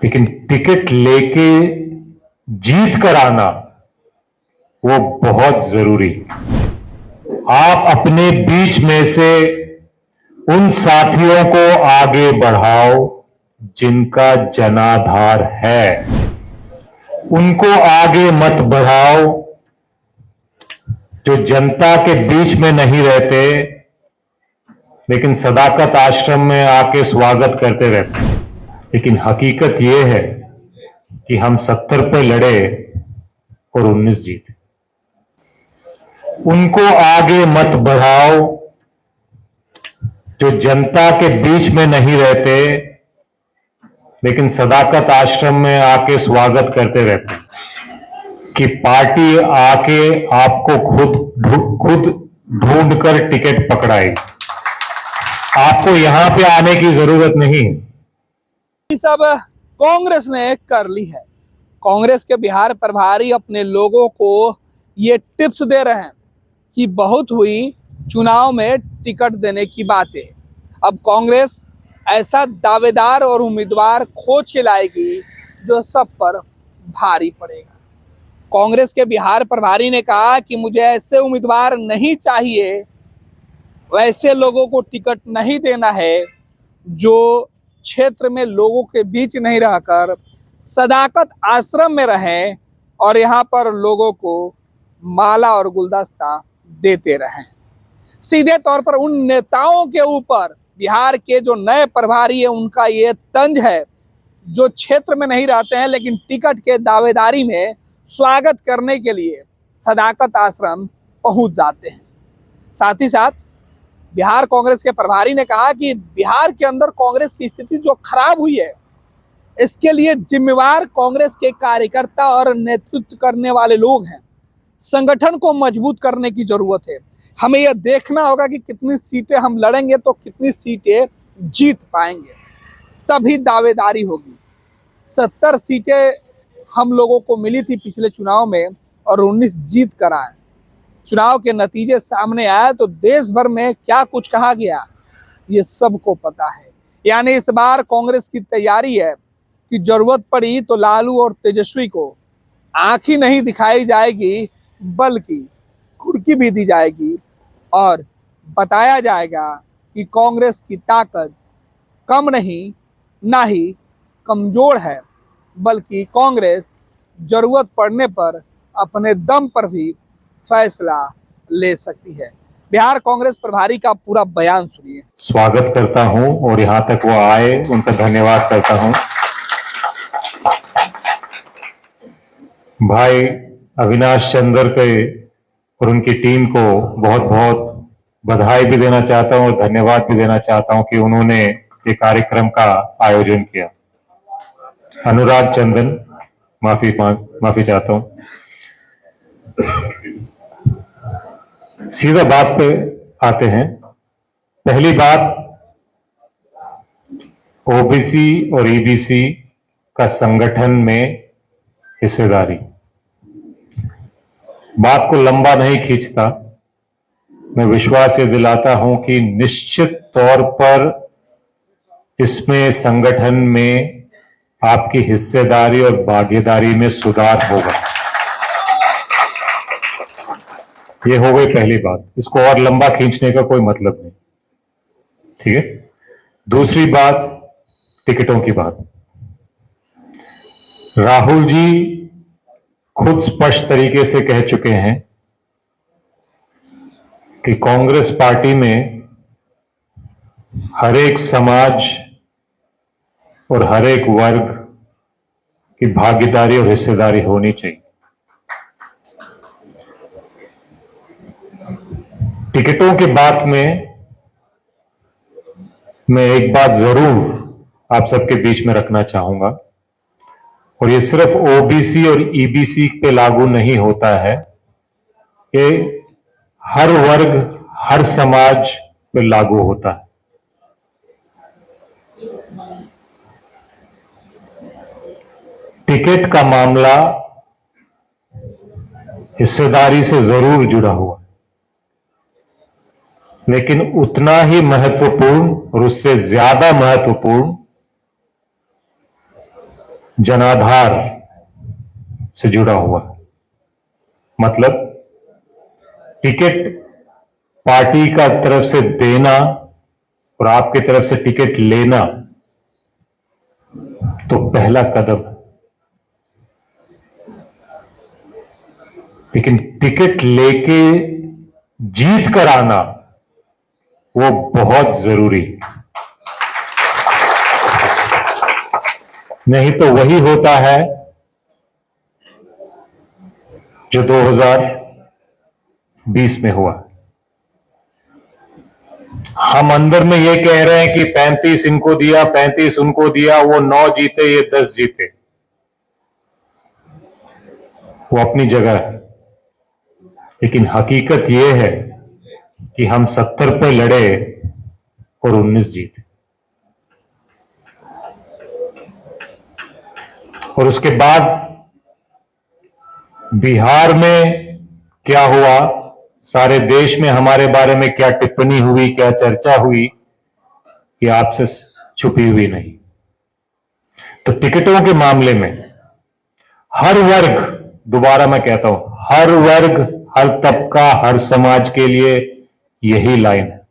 लेकिन टिकट लेके जीत कर आना वो बहुत जरूरी। आप अपने बीच में से उन साथियों को आगे बढ़ाओ जिनका जनाधार है, उनको आगे मत बढ़ाओ जो जनता के बीच में नहीं रहते लेकिन सदाकत आश्रम में आके स्वागत करते रहते। लेकिन हकीकत यह है कि हम 70 पे लड़े और 19 जीते। उनको आगे मत बढ़ाओ जो जनता के बीच में नहीं रहते लेकिन सदाकत आश्रम में आके स्वागत करते रहते कि पार्टी आके आपको खुद ढूंढ कर टिकट पकड़ाएगी। आपको यहां पे आने की जरूरत नहीं। सब कांग्रेस ने कर ली है। कांग्रेस के बिहार प्रभारी अपने लोगों को ये टिप्स दे रहे हैं कि बहुत हुई चुनाव में टिकट देने की बातें। अब कांग्रेस ऐसा दावेदार और उम्मीदवार खोज के लाएगी जो सब पर भारी पड़ेगा। कांग्रेस के बिहार प्रभारी ने कहा कि मुझे ऐसे उम्मीदवार नहीं चाहिए, वैसे लोगों को टिकट नहीं देना है जो क्षेत्र में लोगों के बीच नहीं रहकर सदाकत आश्रम में रहें और यहाँ पर लोगों को माला और गुलदस्ता देते रहें। सीधे तौर पर उन नेताओं के ऊपर बिहार के जो नए प्रभारी है उनका ये तंज है जो क्षेत्र में नहीं रहते हैं लेकिन टिकट के दावेदारी में स्वागत करने के लिए सदाकत आश्रम पहुंच जाते हैं। साथ ही साथ बिहार कांग्रेस के प्रभारी ने कहा कि बिहार के अंदर कांग्रेस की स्थिति जो खराब हुई है इसके लिए जिम्मेवार कांग्रेस के कार्यकर्ता और नेतृत्व करने वाले लोग हैं। संगठन को मजबूत करने की जरूरत है। हमें यह देखना होगा कि कितनी सीटें हम लड़ेंगे तो कितनी सीटें जीत पाएंगे, तभी दावेदारी होगी। 70 सीटें हम लोगों को मिली थी पिछले चुनाव में और 19 जीत कर आए। चुनाव के नतीजे सामने आए तो देश भर में क्या कुछ कहा गया ये सबको पता है। यानी इस बार कांग्रेस की तैयारी है कि जरूरत पड़ी तो लालू और तेजस्वी को आंख ही नहीं दिखाई जाएगी बल्कि कुर्की भी दी जाएगी और बताया जाएगा कि कांग्रेस की ताकत कम नहीं ना ही कमजोर है, बल्कि कांग्रेस जरूरत पड़ने पर अपने दम पर भी फैसला ले सकती है। बिहार कांग्रेस प्रभारी का पूरा बयान सुनिए। स्वागत करता हूं और यहां तक वो आए उनका धन्यवाद करता हूं। भाई अविनाश चंद्र के और उनकी टीम को बहुत बहुत बधाई भी देना चाहता हूं और धन्यवाद भी देना चाहता हूं कि उन्होंने ये कार्यक्रम का आयोजन किया। अनुराग चंदन, माफी चाहता हूं। सीधा बात पे आते हैं। पहली बात, ओबीसी और ईबीसी का संगठन में हिस्सेदारी। बात को लंबा नहीं खींचता, मैं विश्वास ये दिलाता हूं कि निश्चित तौर पर इसमें संगठन में आपकी हिस्सेदारी और भागीदारी में सुधार होगा। ये हो गई पहली बात, इसको और लंबा खींचने का कोई मतलब नहीं, ठीक है। दूसरी बात, टिकटों की बात। राहुल जी खुद स्पष्ट तरीके से कह चुके हैं कि कांग्रेस पार्टी में हर एक समाज और हर एक वर्ग की भागीदारी और हिस्सेदारी होनी चाहिए। टिकटों की बात में मैं एक बात जरूर आप सबके बीच में रखना चाहूंगा, और ये सिर्फ ओबीसी और ईबीसी पे लागू नहीं होता है, ये हर वर्ग हर समाज पे लागू होता है। टिकट का मामला हिस्सेदारी से जरूर जुड़ा हुआ, लेकिन उतना ही महत्वपूर्ण और उससे ज्यादा महत्वपूर्ण जनाधार से जुड़ा हुआ है। मतलब टिकट पार्टी का तरफ से देना और आपकी तरफ से टिकट लेना तो पहला कदम है, लेकिन टिकट लेके जीत कर आना वो बहुत जरूरी है। नहीं तो वही होता है जो 2020 में हुआ। हम अंदर में ये कह रहे हैं कि 35 इनको दिया, 35 उनको दिया, वो 9 जीते, ये 10 जीते। वो अपनी जगह है, लेकिन हकीकत ये है कि हम 70 पे लड़े और 19 जीते। और उसके बाद बिहार में क्या हुआ, सारे देश में हमारे बारे में क्या टिप्पणी हुई, क्या चर्चा हुई, ये आपसे छुपी हुई नहीं। तो टिकटों के मामले में हर वर्ग, दोबारा मैं कहता हूं, हर वर्ग, हर तबका, हर समाज के लिए यही लाइन है।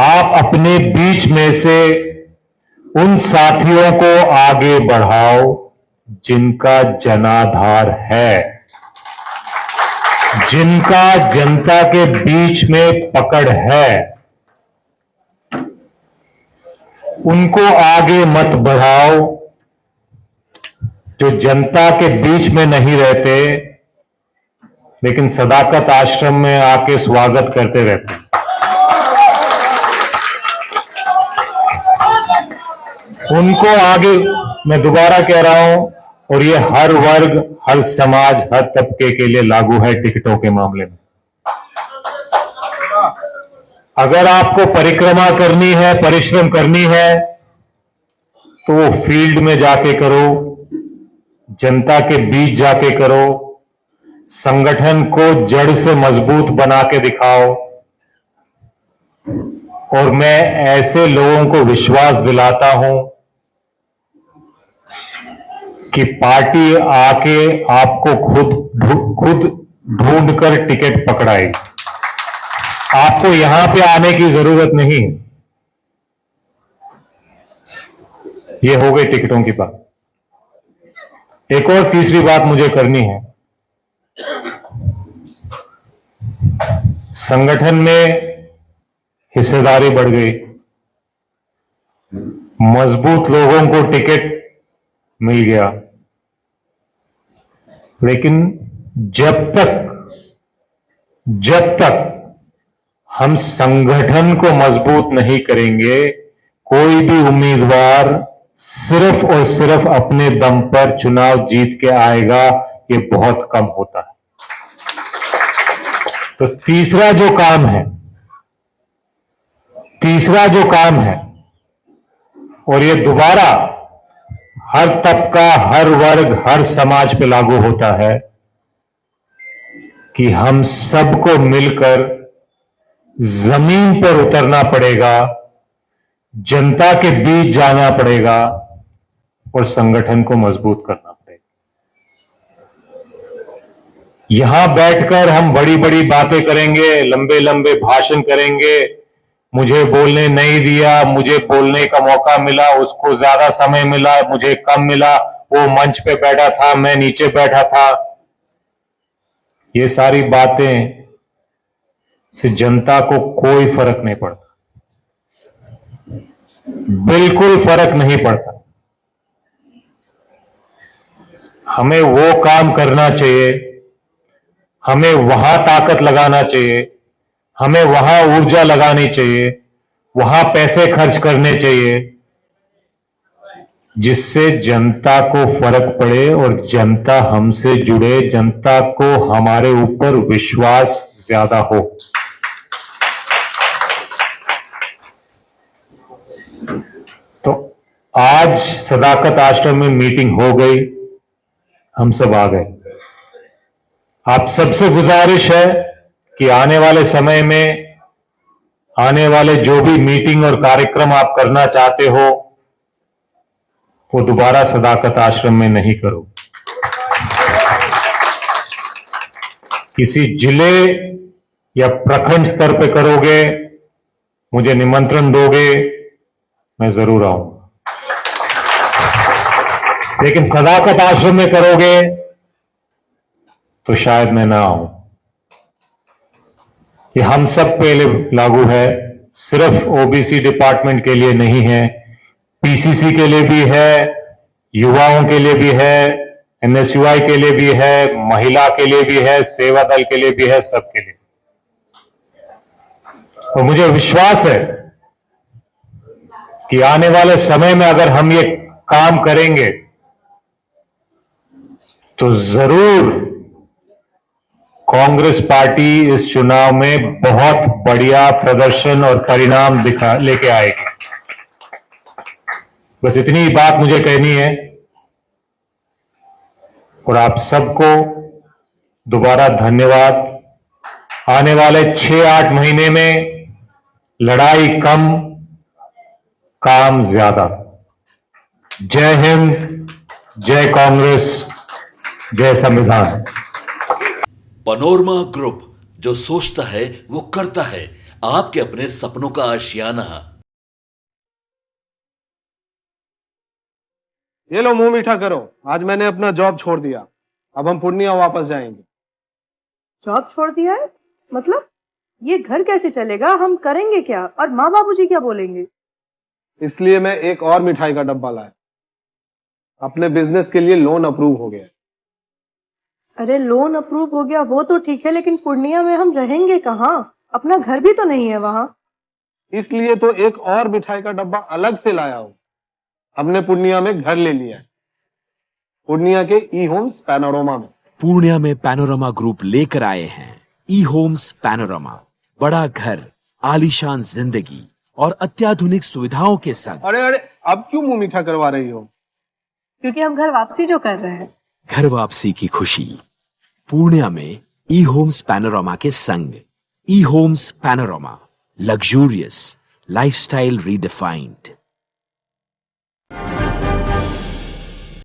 आप अपने बीच में से उन साथियों को आगे बढ़ाओ जिनका जनाधार है, जिनका जनता के बीच में पकड़ है। उनको आगे मत बढ़ाओ जो जनता के बीच में नहीं रहते लेकिन सदाकत आश्रम में आके स्वागत करते रहते हैं। उनको आगे, मैं दोबारा कह रहा हूं, और ये हर वर्ग, हर समाज, हर तबके के लिए लागू है टिकटों के मामले में। अगर आपको परिक्रमा करनी है, परिश्रम करनी है, तो वो फील्ड में जाके करो, जनता के बीच जाके करो, संगठन को जड़ से मजबूत बना के दिखाओ। और मैं ऐसे लोगों को विश्वास दिलाता हूं कि पार्टी आके आपको खुद ढूंढ कर टिकट पकड़ाएगी। आपको यहां पे आने की जरूरत नहीं। ये हो गई टिकटों की बात। एक और तीसरी बात मुझे करनी है। संगठन में हिस्सेदारी बढ़ गई, मजबूत लोगों को टिकट मिल गया, लेकिन जब तक हम संगठन को मजबूत नहीं करेंगे, कोई भी उम्मीदवार सिर्फ और सिर्फ अपने दम पर चुनाव जीत के आएगा, ये बहुत कम होता है। तो तीसरा जो काम है, और ये दोबारा हर तबका, हर वर्ग, हर समाज पे लागू होता है कि हम सबको मिलकर जमीन पर उतरना पड़ेगा, जनता के बीच जाना पड़ेगा और संगठन को मजबूत करना पड़ेगा। यहां बैठकर हम बड़ी बड़ी बातें करेंगे, लंबे लंबे भाषण करेंगे, मुझे बोलने नहीं दिया, मुझे बोलने का मौका मिला, उसको ज्यादा समय मिला, मुझे कम मिला, वो मंच पे बैठा था, मैं नीचे बैठा था। ये सारी बातें से जनता को कोई फर्क नहीं पड़ता, बिल्कुल फर्क नहीं पड़ता। हमें वो काम करना चाहिए, हमें वहां ताकत लगाना चाहिए, हमें वहां ऊर्जा लगानी चाहिए, वहां पैसे खर्च करने चाहिए, जिससे जनता को फर्क पड़े और जनता हमसे जुड़े, जनता को हमारे ऊपर विश्वास ज्यादा हो। तो आज सदाकत आश्रम में मीटिंग हो गई, हम सब आ गए। आप सबसे गुजारिश है कि आने वाले समय में, आने वाले जो भी मीटिंग और कार्यक्रम आप करना चाहते हो, वो दोबारा सदाकत आश्रम में नहीं करो। किसी जिले या प्रखंड स्तर पे करोगे, मुझे निमंत्रण दोगे, मैं जरूर आऊंगा। लेकिन सदाकत आश्रम में करोगे तो शायद मैं ना आऊं। ये हम सब पे लागू है, सिर्फ ओबीसी डिपार्टमेंट के लिए नहीं है, पीसीसी के लिए भी है, युवाओं के लिए भी है, एनएसयूआई के लिए भी है, महिला के लिए भी है, सेवा दल के लिए भी है, सबके लिए। और मुझे विश्वास है कि आने वाले समय में अगर हम ये काम करेंगे तो जरूर कांग्रेस पार्टी इस चुनाव में बहुत बढ़िया प्रदर्शन और परिणाम लेके आएगी। बस इतनी ही बात मुझे कहनी है और आप सबको दोबारा धन्यवाद। आने वाले 6-8 महीने में लड़ाई कम, काम ज्यादा। जय हिंद, जय कांग्रेस, जय संविधान। पैनोरमा ग्रुप, जो सोचता है वो करता है। आपके अपने सपनों का आशियाना। ये लो मुंह मीठा करो, आज मैंने अपना जॉब छोड़ दिया, अब हम पूर्णिया वापस जाएंगे। जॉब छोड़ दिया है? मतलब ये घर कैसे चलेगा? हम करेंगे क्या? और माँ बाबूजी क्या बोलेंगे? इसलिए मैं एक और मिठाई का डब्बा लाया। अपने बिजनेस के लिए लोन अप्रूव हो गया। अरे लोन अप्रूव हो गया वो तो ठीक है, लेकिन पूर्णिया में हम रहेंगे कहाँ? अपना घर भी तो नहीं है वहां। इसलिए तो एक और मिठाई का डब्बा अलग से लाया हूं। हमने पूर्णिया में घर ले लिया है, पूर्णिया के ई होम्स पैनोरमा में। पूर्णिया में पैनोरमा ग्रुप लेकर आए हैं ई होम्स पैनोरमा। बड़ा घर, आलीशान जिंदगी और अत्याधुनिक सुविधाओं के संग। अरे अरे, अब क्यों मुंह मीठा करवा रही हो? क्योंकि हम घर वापसी जो कर रहे हैं। घर वापसी की खुशी पूर्णिया में ई होम्स पैनोरमा के संग। E homes panorama, luxurious lifestyle redefined.